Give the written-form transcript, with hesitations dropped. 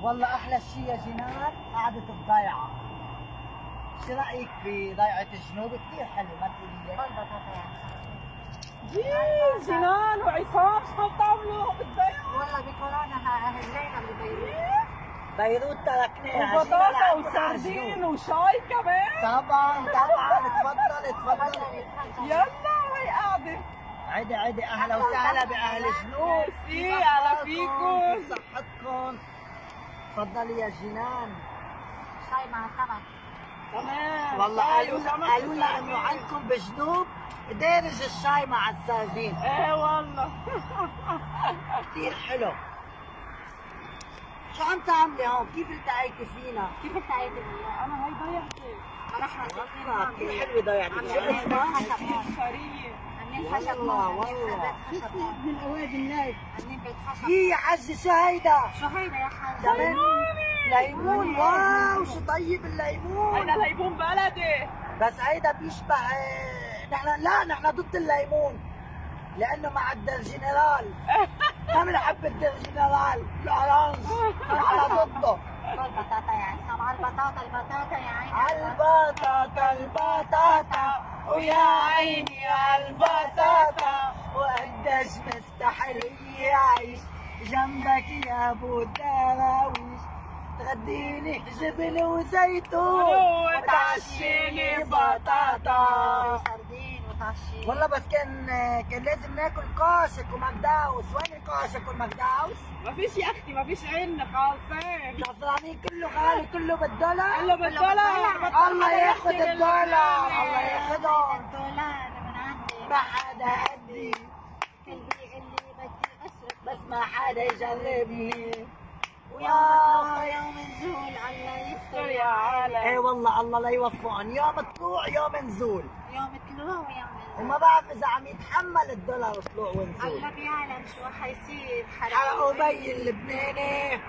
والله احلى شيء يا جنان قعدة الضيعة. شو رايك بضيعة الجنوب؟ كثير حلو، ما تقولي لي؟ جنان وعصام شو عم تعملوا بالضيعة؟ والله بكورونا هلينا ببيروت. بيروت تركناها وبطاطا وسردين وشاي كمان. طبعا تفضل. يلا هي قاعدة. عدي اهلا وسهلا باهل جنوب. ميرسي اهلا فيكم. صحتكم. تفضلي يا جنان. شاي مع سمك. تمام. والله قالوا لنا انه عندكم بجنوب دارج الشاي مع السردين. ايه والله. كثير حلو. شو عم تعملي هون؟ كيف التقيتي فينا؟ كيف التقيتي فينا؟ انا هي ضيعتي. نحن والله كثير حلوة ضيعتك. شو اسمها؟ سرية. عاملين خشب. والله من الاوادي النايف. عاملين بيت خشب. يا حجي شو هيدا؟ شو هيدا يا حاج؟ كمان ليمون. واو شو طيب الليمون. هيدا ليمون بلدي. بس هيدا بيشبه نحن ضد الليمون لانه مع الدرجنرال. ما بنحب الدرجنرال الاورانج، نحن ضده. البطاطا يا عصام، على البطاطا يا عيني. على البطاطا ويا عيني على البطاطا، وقديش مستحيل يعيش جنبك يا ابو الدراويش. تغديني جبن وزيتون وتعشيني بطاطا. سردين وطشين. والله بس كان لازم ناكل كاشك ومكداوس. وين الكاشك والمكداوس؟ ما فيش يا اختي، ما فيش عنا خالصين. شفرانين كله غالي، كله بالدولار. كله بالدولار. الله ياخذ الدولار، الله ياخذهم. الدولار من عندي. ما حدا قدي، قلبي اللي بدي اشرب. بس ما حدا يجربني. يوم نزول الله يستر يا عالم. ايه والله الله لا يوفقهم. يوم طلوع يوم نزول. يوم طلوع ويوم نزول. وما بعرف اذا عم يتحمل الدولار طلوع ونزول. الله بيعلم شو حيصير. حق أبي اللبناني.